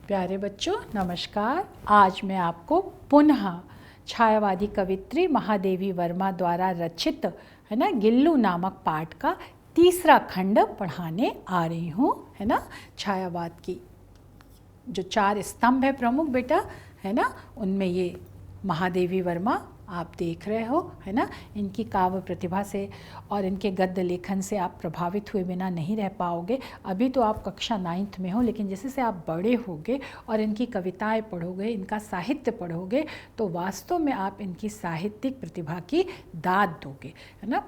प्यारे बच्चों नमस्कार। आज मैं आपको पुनः छायावादी कवित्री महादेवी वर्मा द्वारा रचित है ना गिल्लू नामक पाठ का तीसरा खंड पढ़ाने आ रही हूँ। है ना, छायावाद की जो 4 स्तंभ है प्रमुख बेटा, है ना, उनमें ये महादेवी वर्मा आप देख रहे हो। है ना, इनकी काव्य प्रतिभा से और इनके गद्य लेखन से आप प्रभावित हुए बिना नहीं रह पाओगे। अभी तो आप कक्षा 9th में हो, लेकिन जैसे से आप बड़े होगे और इनकी कविताएं पढ़ोगे, इनका साहित्य पढ़ोगे, तो वास्तव में आप इनकी साहित्यिक प्रतिभा की दाद दोगे। है ना,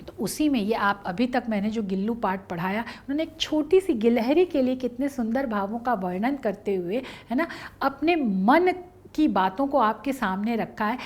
तो उसी में ये आप अभी तक मैंने जो गिल्लू पाठ पढ़ाया, उन्होंने एक छोटी सी गिलहरी के लिए कितने सुंदर भावों का वर्णन करते हुए, है ना, अपने मन की बातों को आपके सामने रखा है,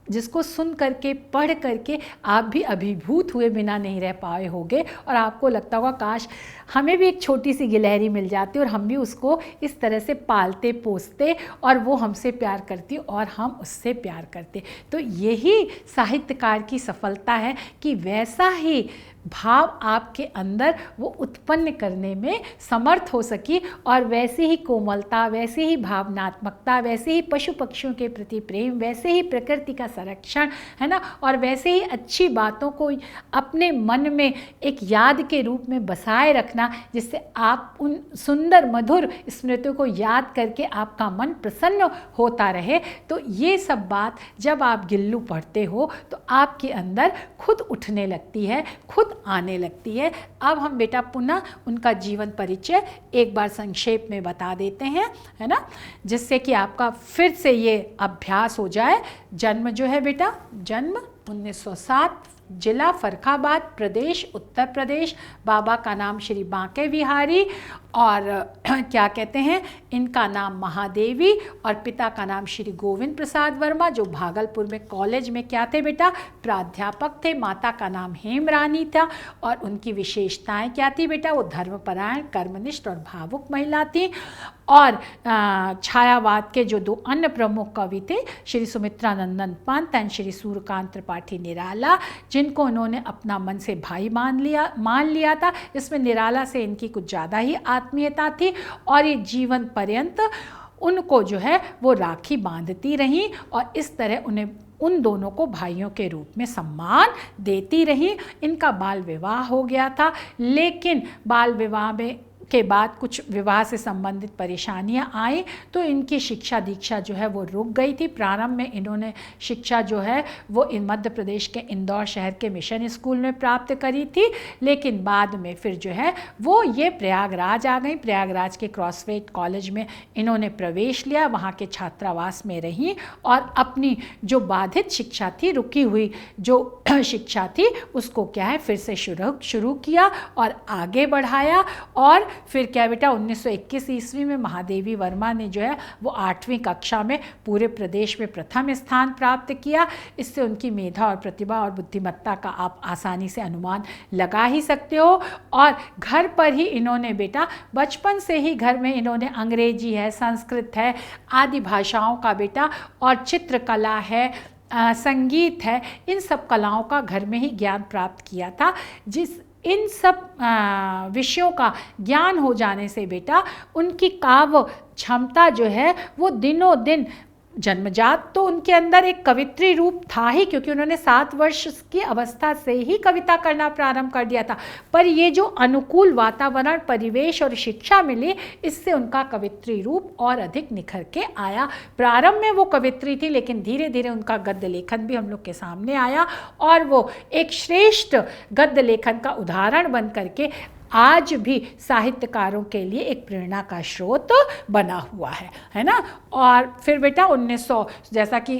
जिसको सुन करके पढ़ करके आप भी अभिभूत हुए बिना नहीं रह पाए होगे और आपको लगता होगा काश हमें भी एक छोटी सी गिलहरी मिल जाती और हम भी उसको इस तरह से पालते पोसते और वो हमसे प्यार करती और हम उससे प्यार करते। तो यही साहित्यकार की सफलता है कि वैसा ही भाव आपके अंदर वो उत्पन्न करने में समर्थ हो सकी और वैसे ही कोमलता, वैसे ही भावनात्मकता, वैसे ही पशु पक्षियों के प्रति प्रेम, वैसे ही प्रकृति का संरक्षण, है ना, और वैसे ही अच्छी बातों को अपने मन में एक याद के रूप में बसाए रखना, जिससे आप उन सुंदर मधुर स्मृतियों को याद करके आपका मन प्रसन्न होता रहे। तो ये सब बात जब आप गिल्लू पढ़ते हो तो आपके अंदर खुद उठने लगती है, खुद आने लगती है। अब हम बेटा पुनः उनका जीवन परिचय एक बार संक्षेप में बता देते हैं, है ना, जिससे कि आपका फिर से ये अभ्यास हो जाए। जन्म जो है बेटा, जन्म 1907, जिला फर्रुखाबाद, प्रदेश उत्तर प्रदेश, बाबा का नाम श्री बांके बिहारी और क्या कहते हैं, इनका नाम महादेवी और पिता का नाम श्री गोविंद प्रसाद वर्मा, जो भागलपुर में कॉलेज में क्या थे बेटा, प्राध्यापक थे। माता का नाम हेमरानी था और उनकी विशेषताएं क्या थी बेटा, वो धर्मपरायण, कर्मनिष्ठ और भावुक महिला थी। और छायावाद के जो 2 अन्य प्रमुख कवि थे, श्री सुमित्रानंदन पंत एंड श्री सूर्यकांत त्रिपाठी निराला, जिनको उन्होंने अपना मन से भाई मान लिया था। इसमें निराला से इनकी कुछ ज़्यादा ही आत्मीयता थी और ये जीवन पर्यंत उनको जो है वो राखी बांधती रहीं और इस तरह उन्हें उन दोनों को भाइयों के रूप में सम्मान देती रही। इनका बाल विवाह हो गया था, लेकिन बाल विवाह में के बाद कुछ विवाह से संबंधित परेशानियां आई तो इनकी शिक्षा दीक्षा जो है वो रुक गई थी। प्रारंभ में इन्होंने शिक्षा जो है वो मध्य प्रदेश के इंदौर शहर के मिशन स्कूल में प्राप्त करी थी, लेकिन बाद में फिर जो है वो ये प्रयागराज आ गई। प्रयागराज के क्रॉसवेट कॉलेज में इन्होंने प्रवेश लिया, वहाँ के छात्रावास में रहीं और अपनी जो बाधित शिक्षा थी, रुकी हुई जो शिक्षा थी, उसको क्या है फिर से शुरू किया और आगे बढ़ाया। और फिर क्या बेटा 1921 ईस्वी में महादेवी वर्मा ने जो है वो 8वीं कक्षा में पूरे प्रदेश में प्रथम स्थान प्राप्त किया। इससे उनकी मेधा और प्रतिभा और बुद्धिमत्ता का आप आसानी से अनुमान लगा ही सकते हो। और घर पर ही इन्होंने बेटा बचपन से ही घर में इन्होंने अंग्रेजी है, संस्कृत है आदि भाषाओं का बेटा और चित्रकला है, संगीत है, इन सब कलाओं का घर में ही ज्ञान प्राप्त किया था। इन सब विषयों का ज्ञान हो जाने से बेटा उनकी काव्य क्षमता जो है वो दिनों दिन जन्मजात तो उनके अंदर एक कवित्री रूप था ही, क्योंकि उन्होंने 7 वर्ष की अवस्था से ही कविता करना प्रारंभ कर दिया था। पर ये जो अनुकूल वातावरण, परिवेश और शिक्षा मिली, इससे उनका कवित्री रूप और अधिक निखर के आया। प्रारंभ में वो कवित्री थी, लेकिन धीरे धीरे उनका गद्य लेखन भी हम लोग के सामने आया और वो एक श्रेष्ठ गद्य लेखन का उदाहरण बन करके आज भी साहित्यकारों के लिए एक प्रेरणा का स्रोत बना हुआ है ना। और फिर बेटा 1900 जैसा कि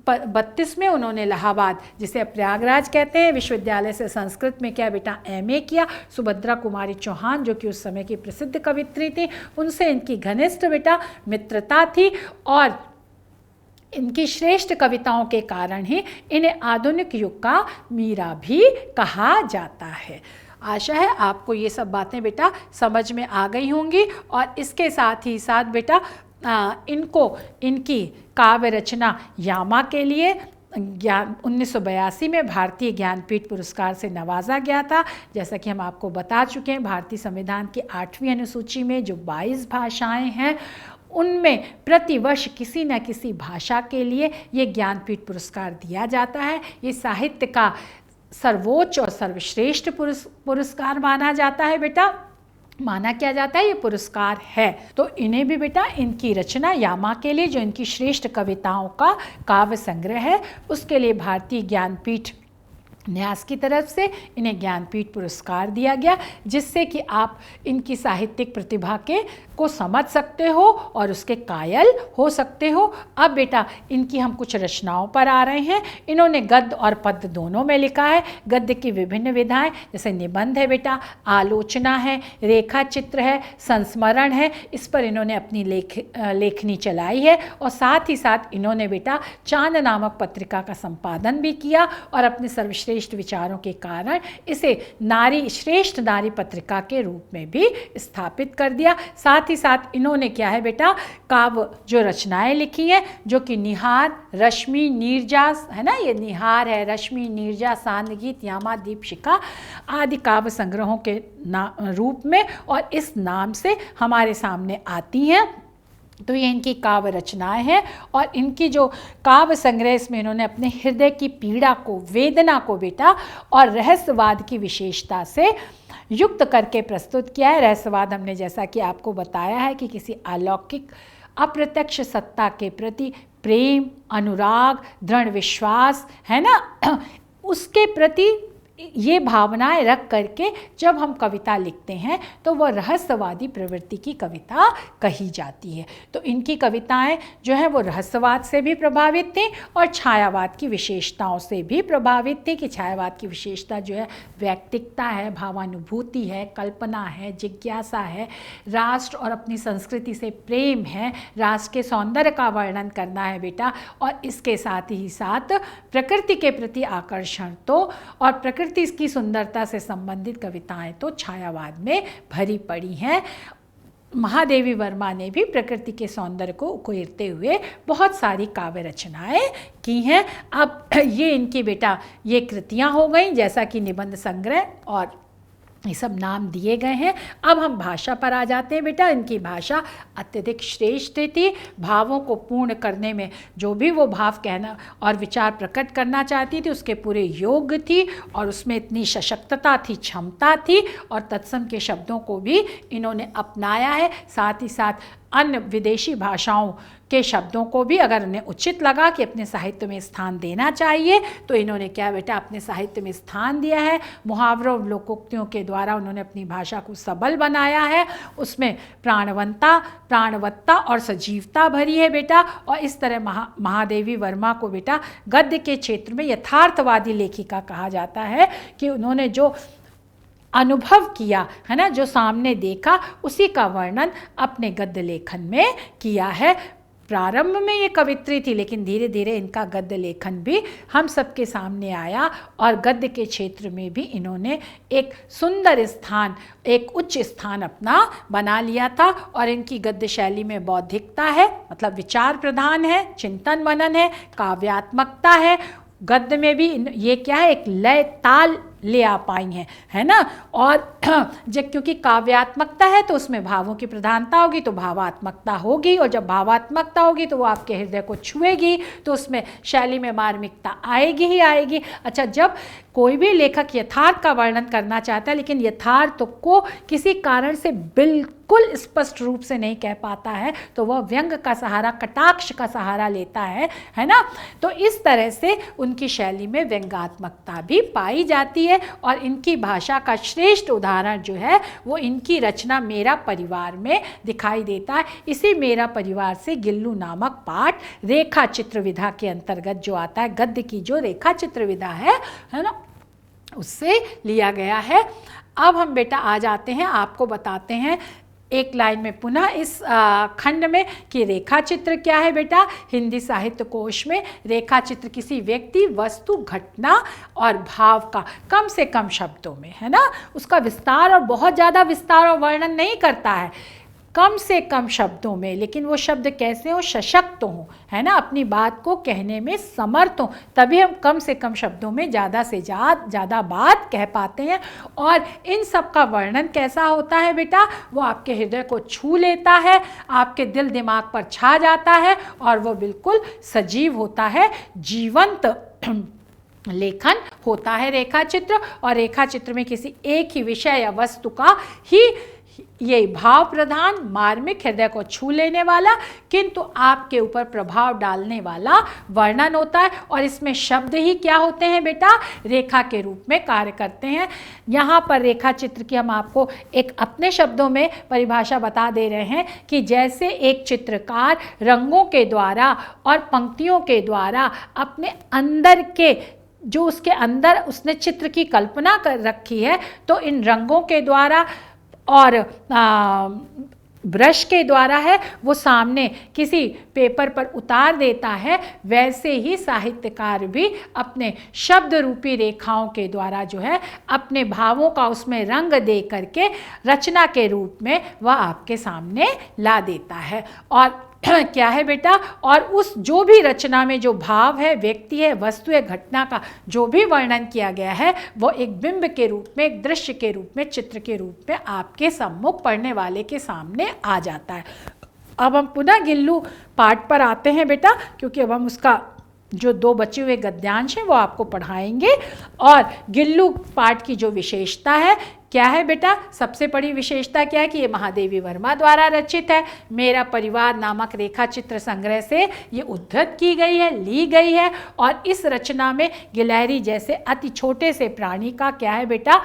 32 में उन्होंने इलाहाबाद, जिसे प्रयागराज कहते हैं, विश्वविद्यालय से संस्कृत में क्या बेटा MA किया। सुभद्रा कुमारी चौहान जो कि उस समय की प्रसिद्ध कवित्री थी, उनसे इनकी घनिष्ठ बेटा मित्रता थी और इनकी श्रेष्ठ कविताओं के कारण ही इन्हें आधुनिक युग का मीरा भी कहा जाता है। आशा है आपको ये सब बातें बेटा समझ में आ गई होंगी। और इसके साथ ही साथ बेटा इनको इनकी काव्य रचना यामा के लिए ज्ञान 1982 में भारतीय ज्ञानपीठ पुरस्कार से नवाजा गया था। जैसा कि हम आपको बता चुके हैं, भारतीय संविधान की 8वीं अनुसूची में जो 22 भाषाएं हैं उनमें प्रतिवर्ष किसी न किसी भाषा के लिए ये ज्ञानपीठ पुरस्कार दिया जाता है। ये साहित्य का सर्वोच्च और सर्वश्रेष्ठ पुरस्कार माना जाता है बेटा, माना क्या जाता है, ये पुरस्कार है। तो इन्हें भी बेटा इनकी रचना यामा के लिए, जो इनकी श्रेष्ठ कविताओं का काव्य संग्रह है, उसके लिए भारतीय ज्ञानपीठ न्यास की तरफ से इन्हें ज्ञानपीठ पुरस्कार दिया गया, जिससे कि आप इनकी साहित्यिक प्रतिभा को समझ सकते हो और उसके कायल हो सकते हो। अब बेटा इनकी हम कुछ रचनाओं पर आ रहे हैं। इन्होंने गद्य और पद्य दोनों में लिखा है। गद्य की विभिन्न विधाएं, जैसे निबंध है बेटा, आलोचना है, रेखा चित्र है, संस्मरण है, इस पर इन्होंने अपनी लेखनी चलाई है। और साथ ही साथ इन्होंने बेटा चांद नामक पत्रिका का संपादन भी किया और अपने सर्वश्रेष्ठ विचारों के कारण इसे श्रेष्ठ नारी पत्रिका के रूप में भी स्थापित कर दिया। साथ ही साथ इन्होंने क्या है बेटा, काव्य जो रचनाएं लिखी हैं, जो कि निहार, रश्मि, नीरजा है ना, ये निहार है, रश्मि, नीरजा, सांदगीत, यामा, दीपशिखा आदि काव्य संग्रहों के रूप में और इस नाम से हमारे सामने आती हैं। तो ये इनकी काव्य रचनाएं हैं और इनकी जो काव्य संग्रह, इसमें इन्होंने अपने हृदय की पीड़ा को, वेदना को बेटा और रहस्यवाद की विशेषता से युक्त करके प्रस्तुत किया है। रहस्यवाद हमने जैसा कि आपको बताया है कि किसी अलौकिक अप्रत्यक्ष सत्ता के प्रति प्रेम, अनुराग, दृढ़ विश्वास है ना, उसके प्रति ये भावनाएं रख करके जब हम कविता लिखते हैं तो वह रहस्यवादी प्रवृत्ति की कविता कही जाती है। तो इनकी कविताएं जो है वो रहस्यवाद से भी प्रभावित थी और छायावाद की विशेषताओं से भी प्रभावित थी, कि छायावाद की विशेषता जो है वैयक्तिकता है, भावानुभूति है, कल्पना है, जिज्ञासा है, राष्ट्र और अपनी संस्कृति से प्रेम है, राष्ट्र के सौंदर्य का वर्णन करना है बेटा, और इसके साथ ही साथ प्रकृति के प्रति आकर्षण तो और प्रकृति की सुंदरता से संबंधित कविताएं तो छायावाद में भरी पड़ी हैं। महादेवी वर्मा ने भी प्रकृति के सौंदर्य को उकेरते हुए बहुत सारी काव्य रचनाएं की हैं। अब ये इनकी बेटा ये कृतियां हो गई, जैसा कि निबंध संग्रह और ये सब नाम दिए गए हैं। अब हम भाषा पर आ जाते हैं बेटा। इनकी भाषा अत्यधिक श्रेष्ठ थी, भावों को पूर्ण करने में जो भी वो भाव कहना और विचार प्रकट करना चाहती थी उसके पूरे योग्य थी, और उसमें इतनी सशक्तता थी, क्षमता थी, और तत्सम के शब्दों को भी इन्होंने अपनाया है। साथ ही साथ अन्य विदेशी भाषाओं के शब्दों को भी अगर उन्हें उचित लगा कि अपने साहित्य में स्थान देना चाहिए तो इन्होंने क्या बेटा अपने साहित्य में स्थान दिया है। मुहावरों, लोकोक्तियों के द्वारा उन्होंने अपनी भाषा को सबल बनाया है, उसमें प्राणवत्ता और सजीवता भरी है बेटा। और इस तरह महादेवी वर्मा को बेटा गद्य के क्षेत्र में यथार्थवादी लेखिका कहा जाता है, कि उन्होंने जो अनुभव किया है ना, जो सामने देखा, उसी का वर्णन अपने गद्य लेखन में किया है। प्रारंभ में ये कवित्री थी, लेकिन धीरे धीरे इनका गद्य लेखन भी हम सबके सामने आया और गद्य के क्षेत्र में भी इन्होंने एक सुंदर स्थान, एक उच्च स्थान अपना बना लिया था। और इनकी गद्य शैली में बौद्धिकता है, मतलब विचार प्रधान है, चिंतन मनन है, काव्यात्मकता है। गद्य में भी ये क्या है, एक लय ताल ले आ पाई हैं, है ना। और जब क्योंकि काव्यात्मकता है तो उसमें भावों की प्रधानता होगी, तो भावात्मकता होगी, और जब भावात्मकता होगी तो वो आपके हृदय को छुएगी, तो उसमें शैली में मार्मिकता आएगी ही आएगी। अच्छा, जब कोई भी लेखक यथार्थ का वर्णन करना चाहता है लेकिन यथार्थ को किसी कारण से बिल्कुल स्पष्ट रूप से नहीं कह पाता है, तो वह व्यंग का सहारा, कटाक्ष का सहारा लेता है ना। तो इस तरह से उनकी शैली में व्यंग्यात्मकता भी पाई जाती है। और इनकी भाषा का श्रेष्ठ उदाहरण जो है वो इनकी रचना मेरा परिवार में दिखाई देता है। इसी मेरा परिवार से गिल्लू नामक पाठ रेखा चित्र विधा के अंतर्गत जो आता है, गद्य की जो रेखा चित्र विधा है ना, उससे लिया गया है। अब हम बेटा आ जाते हैं, आपको बताते हैं एक लाइन में पुनः इस खंड में कि रेखा चित्र क्या है बेटा। हिंदी साहित्य कोश में रेखा चित्र किसी व्यक्ति, वस्तु, घटना और भाव का कम से कम शब्दों में, है ना, उसका विस्तार और बहुत ज़्यादा विस्तार और वर्णन नहीं करता है, कम से कम शब्दों में, लेकिन वो शब्द कैसे हो, सशक्त हो, है ना, अपनी बात को कहने में समर्थ हो, तभी हम कम से कम शब्दों में ज़्यादा से ज़्यादा बात कह पाते हैं। और इन सब का वर्णन कैसा होता है बेटा, वो आपके हृदय को छू लेता है, आपके दिल दिमाग पर छा जाता है और वो बिल्कुल सजीव होता है, जीवंत लेखन होता है रेखा चित्र। और रेखा चित्र में किसी एक ही विषय या वस्तु का ही ये भाव प्रधान, मार्मिक, हृदय को छू लेने वाला, किंतु आपके ऊपर प्रभाव डालने वाला वर्णन होता है। और इसमें शब्द ही क्या होते हैं बेटा, रेखा के रूप में कार्य करते हैं। यहाँ पर रेखा चित्र की हम आपको एक अपने शब्दों में परिभाषा बता दे रहे हैं कि जैसे एक चित्रकार रंगों के द्वारा और पंक्तियों के द्वारा अपने अंदर के जो उसके अंदर उसने चित्र की कल्पना कर रखी है, तो इन रंगों के द्वारा और ब्रश के द्वारा है वो सामने किसी पेपर पर उतार देता है, वैसे ही साहित्यकार भी अपने शब्द रूपी रेखाओं के द्वारा जो है अपने भावों का उसमें रंग दे करके रचना के रूप में वह आपके सामने ला देता है। और क्या है बेटा, और उस जो भी रचना में जो भाव है, व्यक्ति है, वस्तु है, घटना का जो भी वर्णन किया गया है, वो एक बिंब के रूप में, एक दृश्य के रूप में, चित्र के रूप में आपके सम्मुख पढ़ने वाले के सामने आ जाता है। अब हम पुनः गिल्लू पाठ पर आते हैं बेटा, क्योंकि अब हम उसका जो 2 बचे हुए गद्यांश हैं वो आपको पढ़ाएंगे। और गिल्लू पाठ की जो विशेषता है क्या है बेटा, सबसे बड़ी विशेषता क्या है कि ये महादेवी वर्मा द्वारा रचित है। मेरा परिवार नामक रेखा चित्र संग्रह से ये उद्धृत की गई है, ली गई है। और इस रचना में गिलहरी जैसे अति छोटे से प्राणी का क्या है बेटा,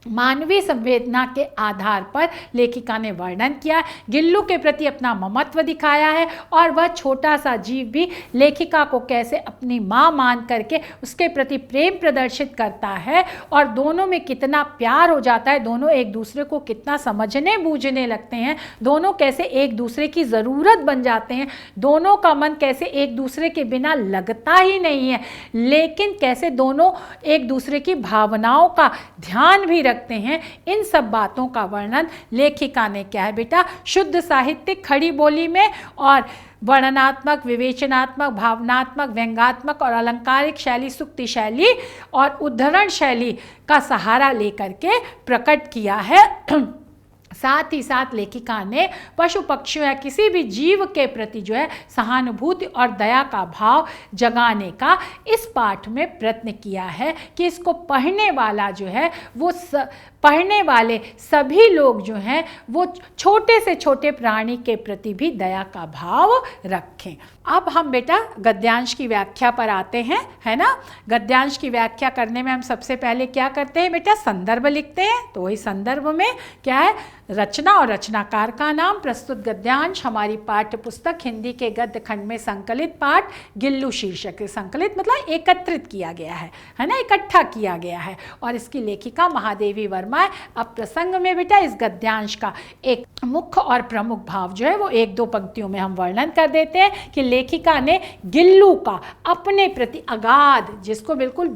मानवीय संवेदना के आधार पर लेखिका ने वर्णन किया, गिल्लू के प्रति अपना ममत्व दिखाया है। और वह छोटा सा जीव भी लेखिका को कैसे अपनी माँ मान करके उसके प्रति प्रेम प्रदर्शित करता है और दोनों में कितना प्यार हो जाता है, दोनों एक दूसरे को कितना समझने बूझने लगते हैं, दोनों कैसे एक दूसरे की ज़रूरत बन जाते हैं, दोनों का मन कैसे एक दूसरे के बिना लगता ही नहीं है, लेकिन कैसे दोनों एक दूसरे की भावनाओं का ध्यान भी रखते हैं। इन सब बातों का वर्णन लेखिका ने क्या है बेटा, शुद्ध साहित्यिक खड़ी बोली में और वर्णनात्मक, विवेचनात्मक, भावनात्मक, व्यंग्यात्मक और अलंकारिक शैली, सुक्ति शैली और उद्धरण शैली का सहारा लेकर के प्रकट किया है। साथ ही साथ लेखिका ने पशु पक्षियों या किसी भी जीव के प्रति जो है सहानुभूति और दया का भाव जगाने का इस पाठ में प्रयत्न किया है कि इसको पढ़ने वाला जो है वो पढ़ने वाले सभी लोग जो हैं वो छोटे से छोटे प्राणी के प्रति भी दया का भाव रखें। अब हम बेटा गद्यांश की व्याख्या पर आते हैं, है ना। गद्यांश की व्याख्या करने में हम सबसे पहले क्या करते हैं बेटा, संदर्भ लिखते हैं। तो वही संदर्भ में क्या है, रचना और रचनाकार का नाम। प्रस्तुत गद्यांश हमारी पाठ्य पुस्तक हिंदी के गद्य खंड में संकलित पाठ गिल्लू शीर्षक, संकलित मतलब एकत्रित किया गया है ना, इकट्ठा किया गया है। और इसकी लेखिका महादेवी वर्मा। अब प्रसंग में बेटा इस गद्यांश का एक मुख्य और प्रमुख भाव जो है वो 1-2 पंक्तियों में हम वर्णन कर देते हैं कि लेखिका ने गिल्लू का अपने प्रति अगाध, जिसको बिल्कुल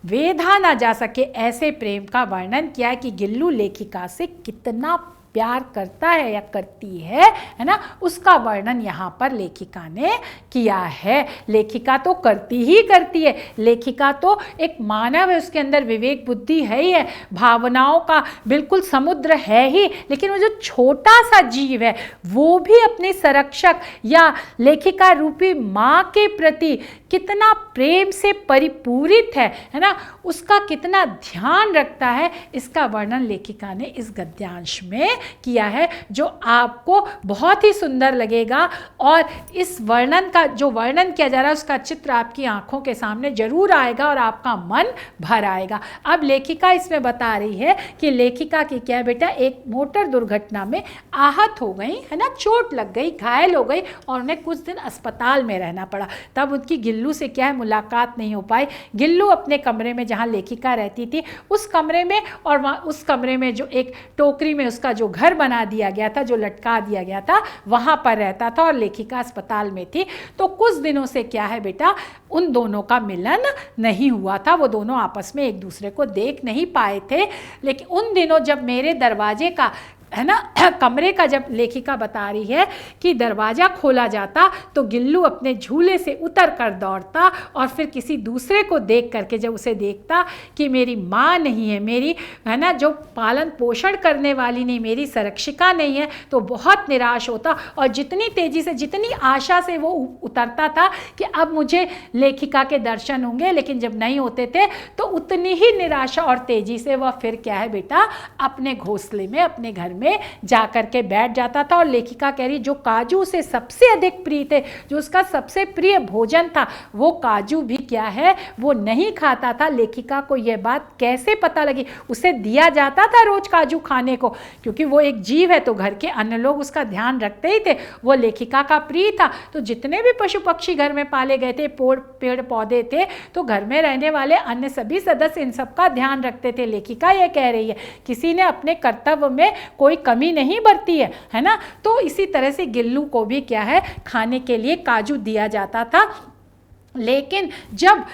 वेधा ना जा सके ऐसे प्रेम का वर्णन किया है कि गिल्लू लेखिका से कितना प्यार करता है या करती है ना, उसका वर्णन यहाँ पर लेखिका ने किया है। लेखिका तो करती ही करती है, लेखिका तो एक मानव है, उसके अंदर विवेक बुद्धि है ही है, भावनाओं का बिल्कुल समुद्र है ही, लेकिन वो जो छोटा सा जीव है वो भी अपने संरक्षक या लेखिका रूपी माँ के प्रति कितना प्रेम से परिपूरित है ना, उसका कितना ध्यान रखता है, इसका वर्णन लेखिका ने इस गद्यांश में किया है, जो आपको बहुत ही सुंदर लगेगा। और इस वर्णन का जो वर्णन किया जा रहा है उसका चित्र आपकी आंखों के सामने जरूर आएगा और आपका मन भर आएगा। अब लेखिका इसमें बता रही है कि लेखिका की क्या बेटा, एक मोटर दुर्घटना में आहत हो गई है ना, चोट लग गई, घायल हो गई और उन्हें कुछ दिन अस्पताल में रहना पड़ा। तब उनकी गिल्लू से क्या है, मुलाकात नहीं हो पाई। गिल्लू अपने कमरे में जहाँ लेखिका रहती थी उस कमरे में, और वहाँ उस कमरे में जो एक टोकरी में उसका जो घर बना दिया गया था, जो लटका दिया गया था, वहाँ पर रहता था और लेखिका अस्पताल में थी। तो कुछ दिनों से क्या है बेटा, उन दोनों का मिलन नहीं हुआ था, वो दोनों आपस में एक दूसरे को देख नहीं पाए थे। लेकिन उन दिनों जब मेरे दरवाजे का है ना, कमरे का जब लेखिका बता रही है कि दरवाज़ा खोला जाता तो गिल्लू अपने झूले से उतर कर दौड़ता और फिर किसी दूसरे को देख करके जब उसे देखता कि मेरी माँ नहीं है, मेरी है ना जो पालन पोषण करने वाली नहीं, मेरी संरक्षिका नहीं है, तो बहुत निराश होता और जितनी तेज़ी से, जितनी आशा से वो उतरता था कि अब मुझे लेखिका के दर्शन होंगे, लेकिन जब नहीं होते थे तो उतनी ही निराशा और तेज़ी से वह फिर क्या है बेटा अपने घोंसले में, अपने घर में जा कर के बैठ जाता था। और लेखिका कह रही जो काजू उसे सबसे अधिक प्रिय थे, जो उसका सबसे प्रिय भोजन था, वो काजू भी क्या है वो नहीं खाता था। लेखिका को यह बात कैसे पता लगी? उसे दिया जाता था रोज काजू खाने को, क्योंकि वो एक जीव है तो घर के अन्य लोग उसका ध्यान रखते ही थे, वो लेखिका का प्रिय था। तो जितने भी पशु पक्षी घर में पाले गए थे, पेड़ पौधे थे, तो घर में रहने वाले अन्य सभी सदस्य इन सब का ध्यान रखते थे। लेखिका ये कह रही है किसी ने अपने कर्तव्य में कोई कमी नहीं बरती है ना। तो इसी तरह से गिल्लू को भी क्या है खाने के लिए काजू दिया जाता था। लेकिन जब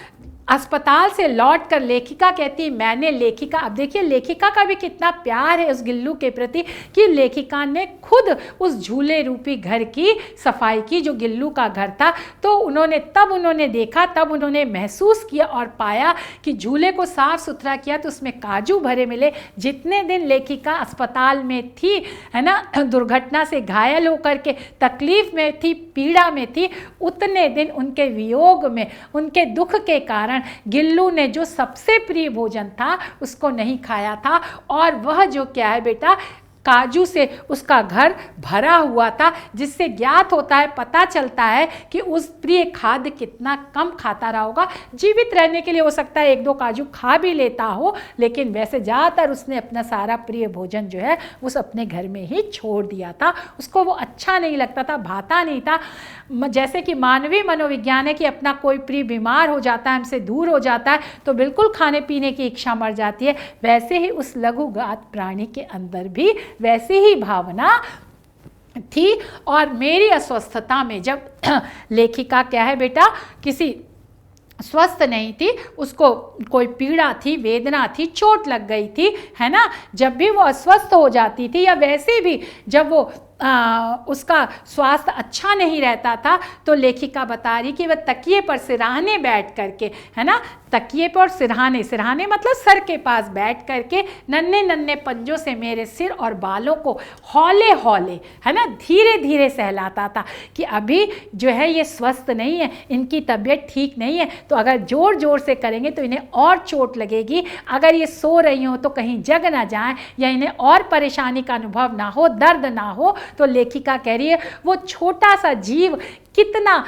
अस्पताल से लौटकर लेखिका कहती है मैंने लेखिका, अब देखिए लेखिका का भी कितना प्यार है उस गिल्लू के प्रति कि लेखिका ने खुद उस झूले रूपी घर की सफाई की, जो गिल्लू का घर था। तो उन्होंने देखा, तब उन्होंने महसूस किया और पाया कि झूले को साफ सुथरा किया तो उसमें काजू भरे मिले। जितने दिन लेखिका अस्पताल में थी, है ना, दुर्घटना से घायल होकर के तकलीफ में थी, पीड़ा में थी, उतने दिन उनके वियोग में, उनके दुख के कारण गिल्लू ने जो सबसे प्रिय भोजन था उसको नहीं खाया था। और वह जो क्या है बेटा काजू से उसका घर भरा हुआ था, जिससे ज्ञात होता है, पता चलता है कि उस प्रिय खाद्य कितना कम खाता रहा होगा। जीवित रहने के लिए हो सकता है 1-2 काजू खा भी लेता हो, लेकिन वैसे ज़्यादातर उसने अपना सारा प्रिय भोजन जो है उस अपने घर में ही छोड़ दिया था। उसको वो अच्छा नहीं लगता था, भाता नहीं था। जैसे कि मानवीय मनोविज्ञान है कि अपना कोई प्रिय बीमार हो जाता है, हमसे दूर हो जाता है, तो बिल्कुल खाने पीने की इच्छा मर जाती है। वैसे ही उस लघुगात प्राणी के अंदर भी वैसी ही भावना थी। और मेरी अस्वस्थता में जब लेखिका क्या है बेटा किसी स्वस्थ नहीं थी, उसको कोई पीड़ा थी, वेदना थी, चोट लग गई थी, है ना, जब भी वो अस्वस्थ हो जाती थी या वैसे भी जब वो उसका स्वास्थ्य अच्छा नहीं रहता था, तो लेखिका बता रही कि वह तकिए पर सिरहाने बैठ करके, है ना, तकिए पर सिरहाने मतलब सर के पास बैठ करके नन्हे नन्हे पंजों से मेरे सिर और बालों को हौले हौले, है ना, धीरे धीरे सहलाता था कि अभी जो है ये स्वस्थ नहीं है, इनकी तबीयत ठीक नहीं है, तो अगर जोर जोर से करेंगे तो इन्हें और चोट लगेगी। अगर ये सो रही हो तो कहीं जग ना जाए या इन्हें और परेशानी का अनुभव ना हो, दर्द ना हो। तो लेखिका कह रही है वो छोटा सा जीव कितना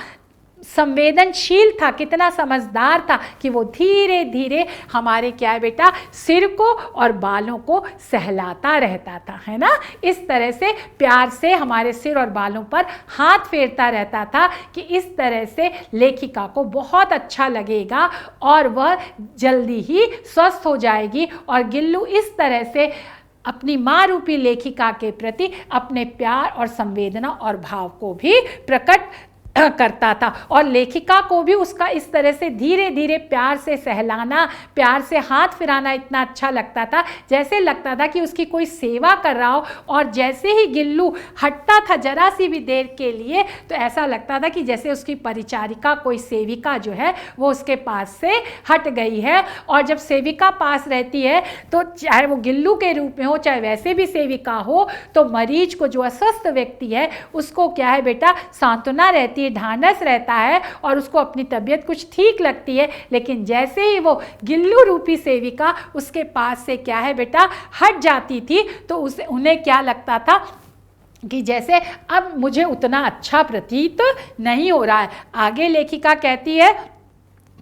संवेदनशील था, कितना समझदार था कि वो धीरे धीरे हमारे क्या है बेटा सिर को और बालों को सहलाता रहता था, है ना। इस तरह से प्यार से हमारे सिर और बालों पर हाथ फेरता रहता था कि इस तरह से लेखिका को बहुत अच्छा लगेगा और वह जल्दी ही स्वस्थ हो जाएगी। और गिल्लू इस तरह से अपनी माँ रूपी लेखिका के प्रति अपने प्यार और संवेदना और भाव को भी प्रकट करता था। और लेखिका को भी उसका इस तरह से धीरे धीरे प्यार से सहलाना, प्यार से हाथ फिराना इतना अच्छा लगता था, जैसे लगता था कि उसकी कोई सेवा कर रहा हो। और जैसे ही गिल्लू हटता था जरा सी भी देर के लिए, तो ऐसा लगता था कि जैसे उसकी परिचारिका, कोई सेविका जो है वो उसके पास से हट गई है। और जब सेविका पास रहती है तो चाहे वो गिल्लू के रूप में हो, चाहे वैसे भी सेविका हो, तो मरीज को, जो अस्वस्थ व्यक्ति है, उसको क्या है बेटा सांत्वना रहती है, ढांढस रहता है और उसको अपनी तबीयत कुछ ठीक लगती है। लेकिन जैसे ही वो गिल्लू रूपी सेविका उसके पास से क्या है बेटा हट जाती थी, तो उन्हें क्या लगता था कि जैसे अब मुझे उतना अच्छा प्रतीत नहीं हो रहा है। आगे लेखिका कहती है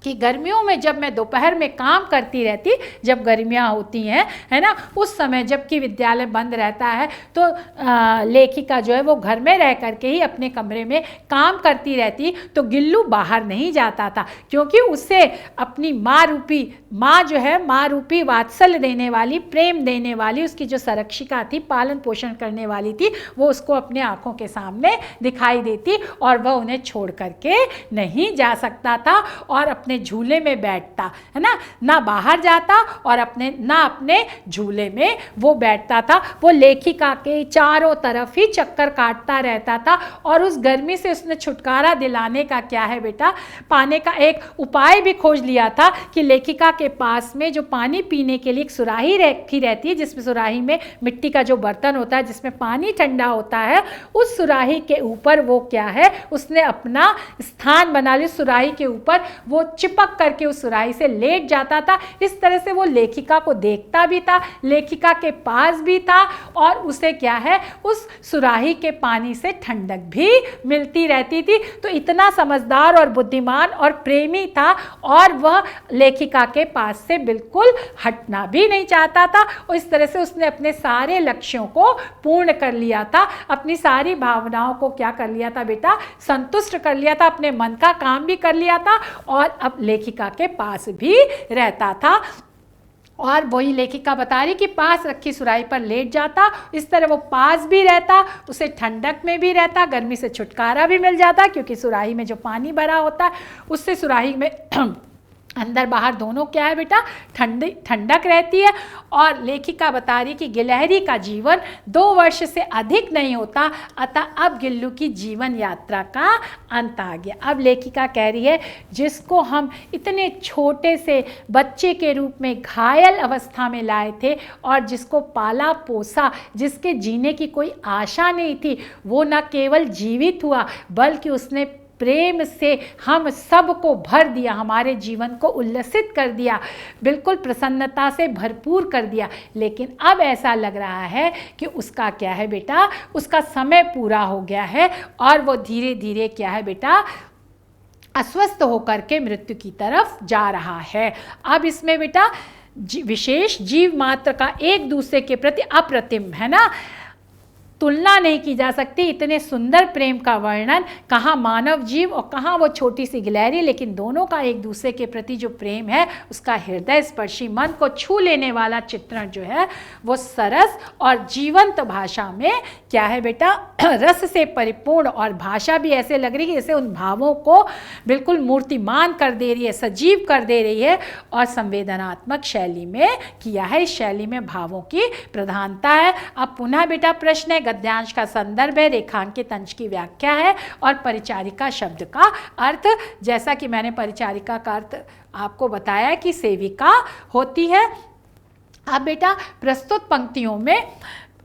कि गर्मियों में जब मैं दोपहर में काम करती रहती, जब गर्मियाँ होती हैं, है ना, उस समय जबकि विद्यालय बंद रहता है, तो लेखिका जो है वो घर में रह करके ही अपने कमरे में काम करती रहती। तो गिल्लू बाहर नहीं जाता था, क्योंकि उससे अपनी माँ जो है, माँ रूपी वात्सल्य देने वाली, प्रेम देने वाली, उसकी जो संरक्षिका थी, पालन पोषण करने वाली थी, वो उसको अपने आँखों के सामने दिखाई देती और वह उन्हें छोड़ करके नहीं जा सकता था। और अपने झूले में बैठता, है ना बाहर जाता और अपने झूले में वो बैठता था। वो लेखिका के चारों तरफ ही चक्कर काटता रहता था और उस गर्मी से उसने छुटकारा दिलाने का क्या है बेटा, पाने का एक उपाय भी खोज लिया था कि लेखिका के पास में जो पानी पीने के लिए एक सुराही रखी रहती है, जिसमें सुराही में मिट्टी का जो बर्तन होता है जिसमें पानी ठंडा होता है, उस सुराही के ऊपर वो क्या है, उसने अपना स्थान बना लिया। सुराही के ऊपर वो चिपक करके उस सुराही से लेट जाता था। इस तरह से वो लेखिका को देखता भी था, लेखिका के पास भी था और उसे क्या है, उस सुराही के पानी से ठंडक भी मिलती रहती थी। तो इतना समझदार और बुद्धिमान और प्रेमी था और वह लेखिका के पास से बिल्कुल हटना भी नहीं चाहता था। और इस तरह से उसने अपने सारे लक्ष्यों को पूर्ण कर लिया था, अपनी सारी भावनाओं को क्या कर लिया था बेटा, संतुष्ट कर लिया था, अपने मन का काम भी कर लिया था और अब लेखिका के पास भी रहता था। और वही लेखिका बता रही कि पास रखी सुराही पर लेट जाता, इस तरह वो पास भी रहता, उसे ठंडक में भी रहता, गर्मी से छुटकारा भी मिल जाता, क्योंकि सुराही में जो पानी भरा होता है उससे सुराही में अंदर बाहर दोनों क्या है बेटा, ठंडक रहती है। और लेखिका बता रही कि गिलहरी का जीवन 2 वर्ष से अधिक नहीं होता, अतः अब गिल्लू की जीवन यात्रा का अंत आ गया। अब लेखिका कह रही है जिसको हम इतने छोटे से बच्चे के रूप में घायल अवस्था में लाए थे और जिसको पाला पोसा, जिसके जीने की कोई आशा नहीं थी, वो न केवल जीवित हुआ बल्कि उसने प्रेम से हम सबको भर दिया, हमारे जीवन को उल्लसित कर दिया, बिल्कुल प्रसन्नता से भरपूर कर दिया। लेकिन अब ऐसा लग रहा है कि उसका क्या है बेटा, उसका समय पूरा हो गया है और वो धीरे धीरे क्या है बेटा, अस्वस्थ होकर के मृत्यु की तरफ जा रहा है। अब इसमें बेटा विशेष जीव मात्र का एक दूसरे के प्रति अप्रतिम, है ना, तुलना नहीं की जा सकती, इतने सुंदर प्रेम का वर्णन, कहाँ मानव जीव और कहाँ वो छोटी सी गिलहरी, लेकिन दोनों का एक दूसरे के प्रति जो प्रेम है उसका हृदय स्पर्शी, मन को छू लेने वाला चित्रण जो है वो सरस और जीवंत भाषा में क्या है बेटा, रस से परिपूर्ण, और भाषा भी ऐसे लग रही है जैसे उन भावों को बिल्कुल मूर्तिमान कर दे रही है, सजीव कर दे रही है और संवेदनात्मक शैली में किया है। इस शैली में भावों की प्रधानता है। अब पुनः बेटा प्रश्न है, गद्यांश का संदर्भ है, रेखांकित अंश की व्याख्या है और परिचारिका शब्द का अर्थ, जैसा कि मैंने परिचारिका का अर्थ आपको बताया कि सेविका होती है। अब बेटा प्रस्तुत पंक्तियों में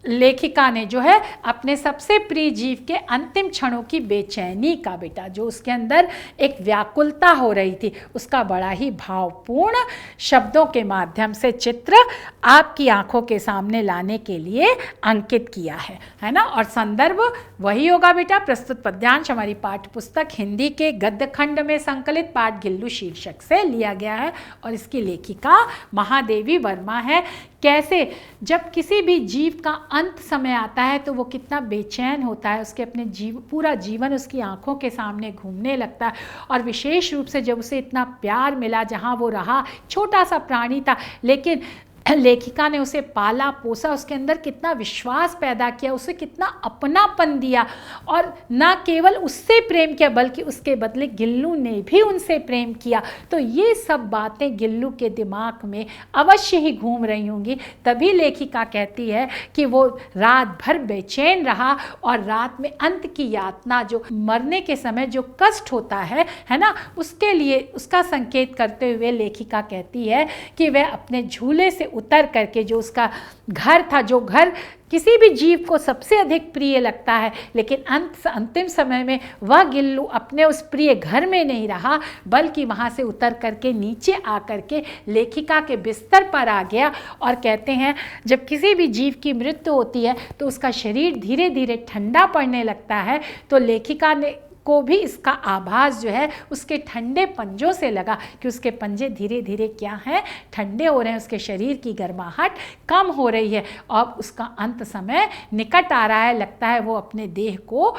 लेखिका ने जो है अपने सबसे प्रिय जीव के अंतिम क्षणों की बेचैनी का बेटा, जो उसके अंदर एक व्याकुलता हो रही थी, उसका बड़ा ही भावपूर्ण शब्दों के माध्यम से चित्र आपकी आंखों के सामने लाने के लिए अंकित किया है ना। और संदर्भ वही होगा बेटा, प्रस्तुत पद्यांश हमारी पाठ्य पुस्तक हिंदी के गद्य खंड में संकलित पाठ गिल्लू शीर्षक से लिया गया है और इसकी लेखिका महादेवी वर्मा है। कैसे जब किसी भी जीव का अंत समय आता है तो वो कितना बेचैन होता है, उसके अपने पूरा जीवन उसकी आंखों के सामने घूमने लगता है, और विशेष रूप से जब उसे इतना प्यार मिला, जहाँ वो रहा, छोटा सा प्राणी था लेकिन लेखिका ने उसे पाला पोसा, उसके अंदर कितना विश्वास पैदा किया, उसे कितना अपनापन दिया और न केवल उससे प्रेम किया बल्कि उसके बदले गिल्लू ने भी उनसे प्रेम किया। तो ये सब बातें गिल्लू के दिमाग में अवश्य ही घूम रही होंगी, तभी लेखिका कहती है कि वो रात भर बेचैन रहा और रात में अंत की यातना, जो मरने के समय जो कष्ट होता है ना, उसके लिए उसका संकेत करते हुए लेखिका कहती है कि वह अपने झूले से उतर करके, जो उसका घर था, जो घर किसी भी जीव को सबसे अधिक प्रिय लगता है, लेकिन अंतिम समय में वह गिल्लू अपने उस प्रिय घर में नहीं रहा बल्कि वहाँ से उतर करके नीचे आकर के लेखिका के बिस्तर पर आ गया। और कहते हैं जब किसी भी जीव की मृत्यु होती है तो उसका शरीर धीरे धीरे ठंडा पड़ने लगता है, तो लेखिका ने को भी इसका आभास जो है उसके ठंडे पंजों से लगा कि उसके पंजे धीरे धीरे क्या हैं, ठंडे हो रहे हैं, उसके शरीर की गर्माहट कम हो रही है और उसका अंत समय निकट आ रहा है, लगता है वो अपने देह को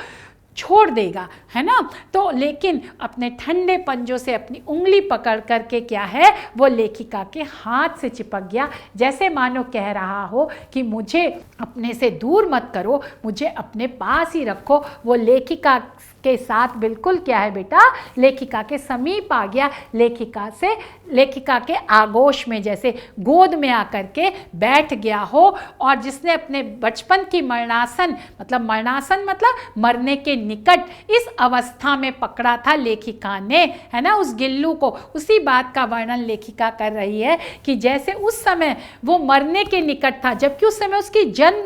छोड़ देगा, है ना। तो लेकिन अपने ठंडे पंजों से अपनी उंगली पकड़ करके क्या है, वो लेखिका के हाथ से चिपक गया, जैसे मानो कह रहा हो कि मुझे अपने से दूर मत करो, मुझे अपने पास ही रखो। वो लेखिका के साथ बिल्कुल क्या है बेटा, लेखिका के समीप आ गया, लेखिका के आगोश में, जैसे गोद में आकर के बैठ गया हो। और जिसने अपने बचपन की मरणासन मतलब मरने के निकट इस अवस्था में पकड़ा था लेखिका ने, है ना, उस गिल्लू को, उसी बात का वर्णन लेखिका कर रही है कि जैसे उस समय वो मरने के निकट था, जबकि उस समय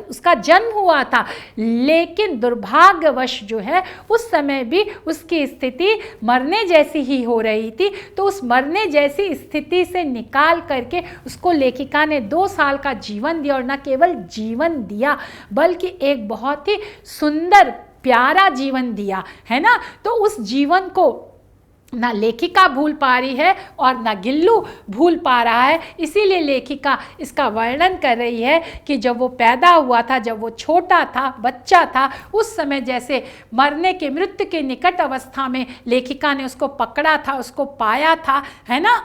उसका जन्म हुआ था, लेकिन दुर्भाग्यवश जो है उस समय भी उसकी स्थिति मरने जैसी ही हो रही थी। तो उस मरने जैसी स्थिति से निकाल करके उसको लेखिका ने 2 साल का जीवन दिया, और न केवल जीवन दिया बल्कि एक बहुत ही सुंदर प्यारा जीवन दिया, है ना। तो उस जीवन को ना लेखिका भूल पा रही है और ना गिल्लू भूल पा रहा है। इसीलिए लेखिका इसका वर्णन कर रही है कि जब वो पैदा हुआ था, जब वो छोटा था, बच्चा था, उस समय जैसे मरने के, मृत्यु के निकट अवस्था में लेखिका ने उसको पकड़ा था, उसको पाया था, है ना,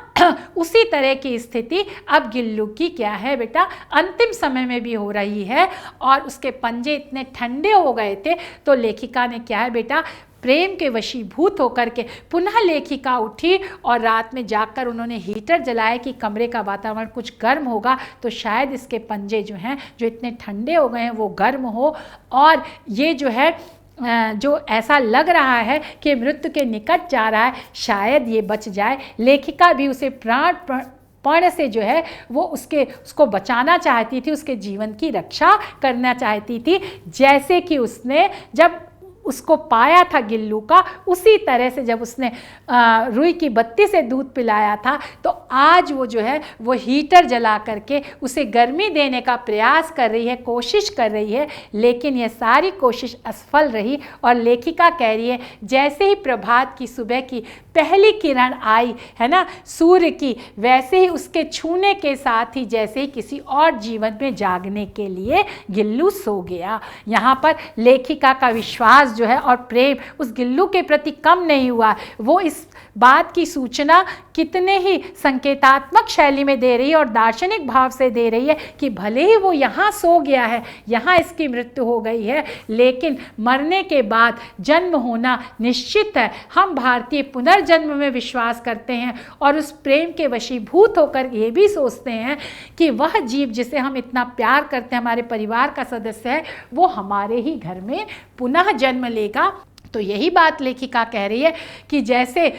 उसी तरह की स्थिति अब गिल्लू की क्या है बेटा, अंतिम समय में भी हो रही है। और उसके पंजे इतने ठंडे हो गए थे, तो लेखिका ने क्या है बेटा, प्रेम के वशीभूत होकर के पुनः लेखिका उठी और रात में जाकर उन्होंने हीटर जलाया कि कमरे का वातावरण कुछ गर्म होगा तो शायद इसके पंजे जो हैं, जो इतने ठंडे हो गए हैं, वो गर्म हो, और ये जो है जो ऐसा लग रहा है कि मृत्यु के निकट जा रहा है, शायद ये बच जाए। लेखिका भी उसे प्राण से जो है वो उसको बचाना चाहती थी, उसके जीवन की रक्षा करना चाहती थी। जैसे कि उसने जब उसको पाया था गिल्लू का, उसी तरह से जब उसने रुई की बत्ती से दूध पिलाया था, तो आज वो जो है वो हीटर जला करके उसे गर्मी देने का प्रयास कर रही है, कोशिश कर रही है, लेकिन ये सारी कोशिश असफल रही। और लेखिका कह रही है जैसे ही प्रभात की, सुबह की पहली किरण आई, है ना, सूर्य की, वैसे ही उसके छूने के साथ ही जैसे ही किसी और जीवन में जागने के लिए गिल्लू सो गया। यहाँ पर लेखिका का विश्वास जो है और प्रेम उस गिल्लू के प्रति कम नहीं हुआ। वो इस बात की सूचना कितने ही संकेतात्मक शैली में दे रही है और दार्शनिक भाव से दे रही है कि भले ही वो यहाँ सो गया है, यहाँ इसकी मृत्यु हो गई है, लेकिन मरने के बाद जन्म होना निश्चित है। हम भारतीय पुनर्जन्म में विश्वास करते हैं और उस प्रेम के वशीभूत होकर ये भी सोचते हैं कि वह जीव जिसे हम इतना प्यार करते हैं, हमारे परिवार का सदस्य है, वो हमारे ही घर में पुनः जन्म लेगा। तो यही बात लेखिका कह रही है कि जैसे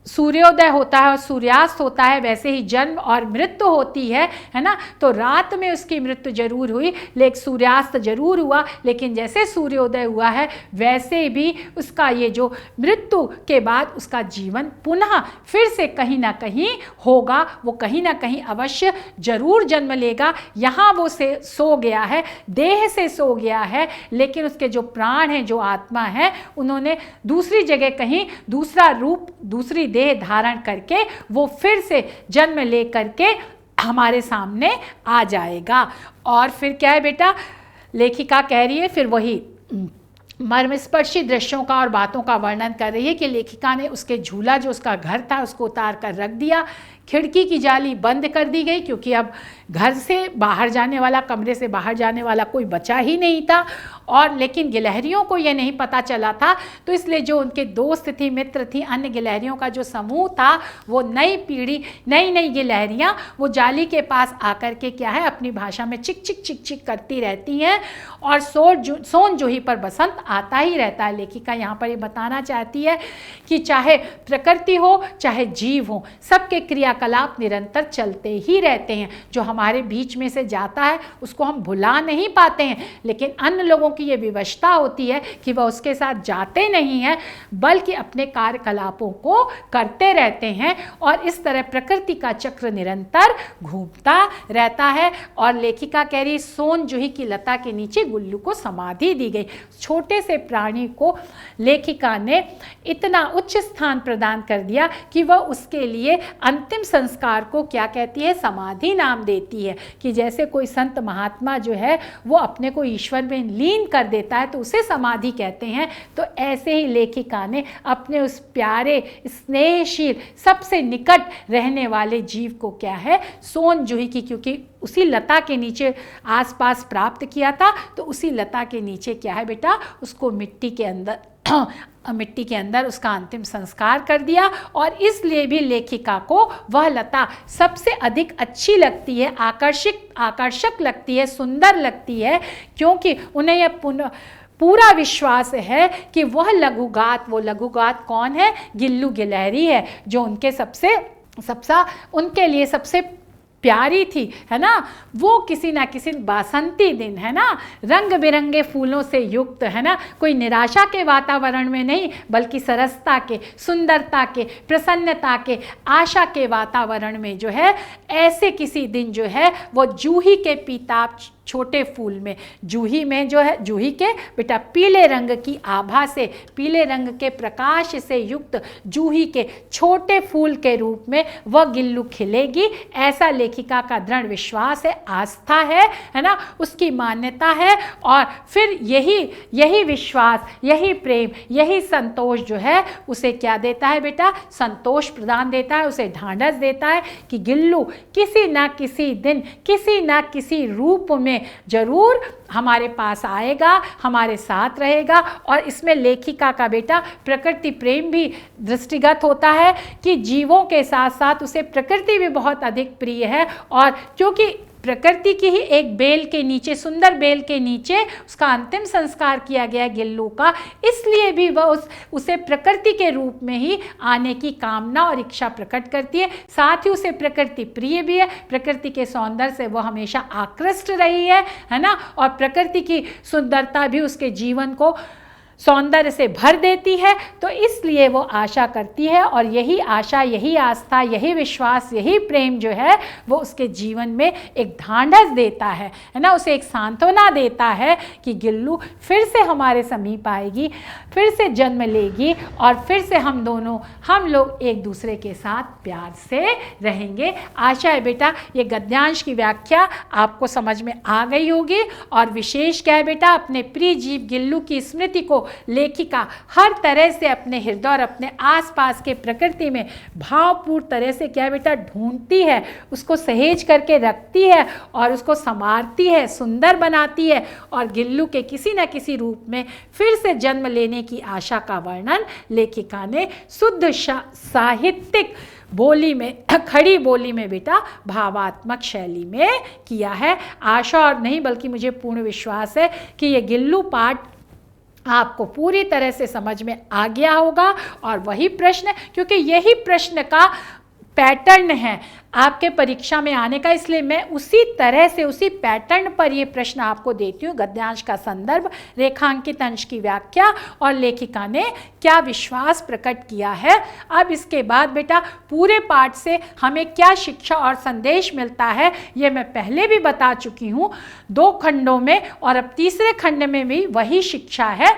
सूर्योदय होता है और सूर्यास्त होता है, वैसे ही जन्म और मृत्यु होती है ना। तो रात में उसकी मृत्यु जरूर हुई, लेकिन सूर्यास्त जरूर हुआ, लेकिन जैसे सूर्योदय हुआ है वैसे भी उसका ये जो मृत्यु के बाद उसका जीवन पुनः फिर से कहीं ना कहीं होगा, वो कहीं ना कहीं अवश्य जरूर जन्म लेगा। यहाँ वो से सो गया है, देह से सो गया है, लेकिन उसके जो प्राण हैं, जो आत्मा है, उन्होंने दूसरी जगह कहीं दूसरा रूप, दूसरी देह धारण करके वो फिर से जन्म ले करके हमारे सामने आ जाएगा। और फिर क्या है बेटा, लेखिका कह रही है, फिर वही मर्मस्पर्शी दृश्यों का और बातों का वर्णन कर रही है कि लेखिका ने उसके झूला, जो उसका घर था, उसको उतार कर रख दिया, खिड़की की जाली बंद कर दी गई, क्योंकि अब घर से बाहर जाने वाला, कमरे से बाहर जाने वाला कोई बचा ही नहीं था। और लेकिन गिलहरियों को ये नहीं पता चला था, तो इसलिए जो उनके दोस्त थी, मित्र थी, अन्य गिलहरियों का जो समूह था, वो नई पीढ़ी, नई नई गिलहरियाँ वो जाली के पास आकर के क्या है, अपनी भाषा में चिक चिक चिक चिक करती रहती हैं और सोन जूही पर बसंत आता ही रहता है। लेखिका यहाँ पर ये बताना चाहती है कि चाहे प्रकृति हो, चाहे जीव हो, सबके क्रियाकलाप निरंतर चलते ही रहते हैं। जो हमारे बीच में से जाता है उसको हम भुला नहीं पाते हैं, लेकिन अन्य लोगों की ये विवशता होती है कि वह उसके साथ जाते नहीं हैं, बल्कि अपने कार्यकलापों को करते रहते हैं, और इस तरह प्रकृति का चक्र निरंतर घूमता रहता है। और लेखिका कह रही, सोन जूही की लता के नीचे गुल्लू को समाधि दी गई। छोटे से प्राणी को लेखिका ने इतना उच्च स्थान प्रदान कर दिया कि वह उसके लिए अंतिम संस्कार को क्या कहती है, समाधि नाम देती है। कि जैसे कोई संत महात्मा जो है वो अपने को ईश्वर में लीन कर देता है तो उसे समाधि कहते हैं, तो ऐसे ही लेखिका ने अपने उस प्यारे, स्नेहशील, सबसे निकट रहने वाले जीव को क्या है, सोन जूही की, क्योंकि उसी लता के नीचे आसपास प्राप्त किया था, तो उसी लता के नीचे क्या है बेटा, उसको मिट्टी के अंदर मिट्टी के अंदर उसका अंतिम संस्कार कर दिया। और इसलिए भी लेखिका को वह लता सबसे अधिक अच्छी लगती है, आकर्षक लगती है, सुंदर लगती है, क्योंकि उन्हें यह पूरा विश्वास है कि वह लघुगात कौन है? गिल्लू गिलहरी है, जो उनके लिए सबसे प्यारी थी, है ना। वो किसी ना किसी बासंती दिन, है ना, रंग बिरंगे फूलों से युक्त, है ना, कोई निराशा के वातावरण में नहीं, बल्कि सरसता के, सुंदरता के, प्रसन्नता के, आशा के वातावरण में जो है, ऐसे किसी दिन जो है वो जूही के पीताब छोटे फूल में, जूही में जो है, जूही के बेटा पीले रंग की आभा से, पीले रंग के प्रकाश से युक्त जूही के छोटे फूल के रूप में वह गिल्लू खिलेगी। ऐसा लेखिका का दृढ़ विश्वास है, आस्था है ना, उसकी मान्यता है। और फिर यही विश्वास, यही प्रेम, यही संतोष जो है उसे क्या देता है बेटा? संतोष प्रदान देता है, उसे ढांढस देता है कि गिल्लू किसी ना किसी दिन, किसी ना किसी रूप में जरूर हमारे पास आएगा, हमारे साथ रहेगा। और इसमें लेखिका का बेटा प्रकृति प्रेम भी दृष्टिगत होता है कि जीवों के साथ साथ उसे प्रकृति भी बहुत अधिक प्रिय है। और क्योंकि प्रकृति की ही एक बेल के नीचे, सुंदर बेल के नीचे उसका अंतिम संस्कार किया गया गिल्लू का, इसलिए भी वह उसे प्रकृति के रूप में ही आने की कामना और इच्छा प्रकट करती है। साथ ही उसे प्रकृति प्रिय भी है, प्रकृति के सौंदर्य से वह हमेशा आकृष्ट रही है ना। और प्रकृति की सुंदरता भी उसके जीवन को सौंदर्य से भर देती है। तो इसलिए वो आशा करती है, और यही आशा, यही आस्था, यही विश्वास, यही प्रेम जो है वो उसके जीवन में एक ढांढस देता है ना, उसे एक सांत्वना देता है कि गिल्लू फिर से हमारे समीप आएगी, फिर से जन्म लेगी, और फिर से हम लोग एक दूसरे के साथ प्यार से रहेंगे। आशा है बेटा ये गद्यांश की व्याख्या आपको समझ में आ गई होगी। और विशेष क्या है बेटा, अपने प्रिय जीव गिल्लू की स्मृति को लेखिका हर तरह से अपने हृदय और अपने आसपास के प्रकृति में भावपूर्ण तरह से क्या बेटा ढूंढती है, उसको सहेज करके रखती है और उसको संवारती है, सुंदर बनाती है। और गिल्लू के किसी न किसी रूप में फिर से जन्म लेने की आशा का वर्णन लेखिका ने शुद्ध साहित्यिक बोली में, खड़ी बोली में बेटा भावात्मक शैली में किया है। आशा और नहीं बल्कि मुझे पूर्ण विश्वास है कि ये गिल्लू पाठ आपको पूरी तरह से समझ में आ गया होगा। और वही प्रश्न, क्योंकि यही प्रश्न का पैटर्न है आपके परीक्षा में आने का, इसलिए मैं उसी तरह से, उसी पैटर्न पर ये प्रश्न आपको देती हूँ। गद्यांश का संदर्भ, रेखांकित अंश की व्याख्या और लेखिका ने क्या विश्वास प्रकट किया है। अब इसके बाद बेटा पूरे पाठ से हमें क्या शिक्षा और संदेश मिलता है ये मैं पहले भी बता चुकी हूँ 2 खंडों में, और अब तीसरे खंड में भी वही शिक्षा है,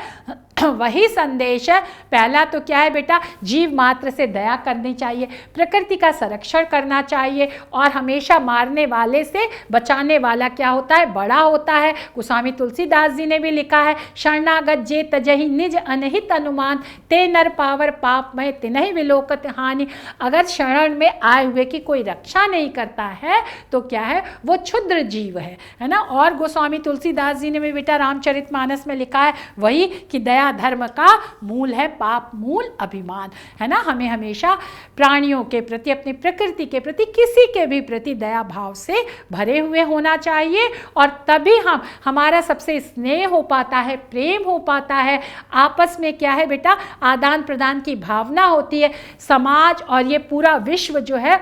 वही संदेश है। पहला तो क्या है बेटा, जीव मात्र से दया करनी चाहिए, प्रकृति का संरक्षण करना चाहिए, और हमेशा मारने वाले से बचाने वाला क्या होता है, बड़ा होता है। गोस्वामी तुलसीदास जी ने भी लिखा है, शरणागत जे तजहि निज अनहित अनुमान, ते नर पावर पाप में तिनहि विलोकत हानि। अगर शरण में आए हुए की कोई रक्षा नहीं करता है तो क्या है, वो क्षुद्र जीव है ना। और गोस्वामी तुलसीदास जी ने भी बेटा रामचरितमानस में लिखा है वही कि दया धर्म का मूल है, पाप मूल अभिमान, है ना। हमें हमेशा प्राणियों के प्रति, अपनी प्रकृति के प्रति, किसी के भी प्रति दया भाव से भरे हुए होना चाहिए, और तभी हमारा सबसे स्नेह हो पाता है, प्रेम हो पाता है, आपस में क्या है बेटा आदान प्रदान की भावना होती है। समाज और ये पूरा विश्व जो है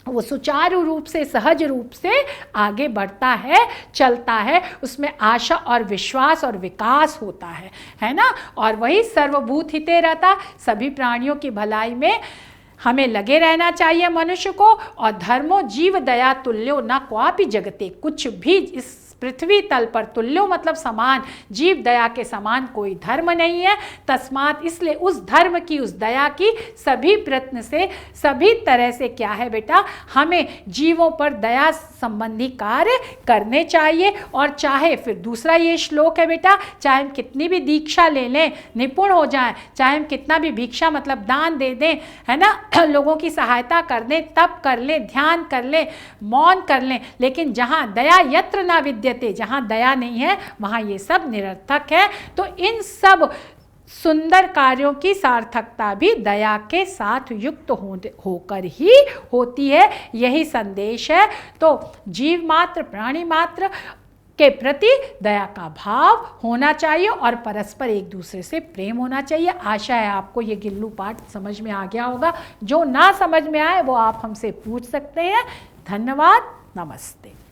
वो सुचारू रूप से, सहज रूप से आगे बढ़ता है, चलता है, उसमें आशा और विश्वास और विकास होता है ना। और वही सर्वभूत हिते रहता, सभी प्राणियों की भलाई में हमें लगे रहना चाहिए मनुष्य को। और धर्मो जीव दया तुल्यो न क्वापि जगते, कुछ भी इस पृथ्वी तल पर तुल्यो मतलब समान, जीव दया के समान कोई धर्म नहीं है। तस्मात इसलिए उस धर्म की, उस दया की सभी प्रयत्न से, सभी तरह से क्या है बेटा हमें जीवों पर दया संबंधी कार्य करने चाहिए। और चाहे फिर दूसरा ये श्लोक है बेटा, चाहे हम कितनी भी दीक्षा ले लें, निपुण हो जाएं, चाहे हम कितना भी भिक्षा मतलब दान दे दें, है ना, लोगों की सहायता कर दें, तप कर लें, ध्यान कर लें, मौन कर लें, लेकिन जहाँ दया यत्र न विद्यते, जहाँ दया नहीं है वहाँ ये सब निरर्थक है। तो इन सब सुंदर कार्यों की सार्थकता भी दया के साथ युक्त होकर ही होती है, यही संदेश है। तो जीव मात्र, प्राणी मात्र के प्रति दया का भाव होना चाहिए और परस्पर एक दूसरे से प्रेम होना चाहिए। आशा है आपको ये गिल्लू पाठ समझ में आ गया होगा। जो ना समझ में आए वो आप हमसे पूछ सकते हैं। धन्यवाद, नमस्ते।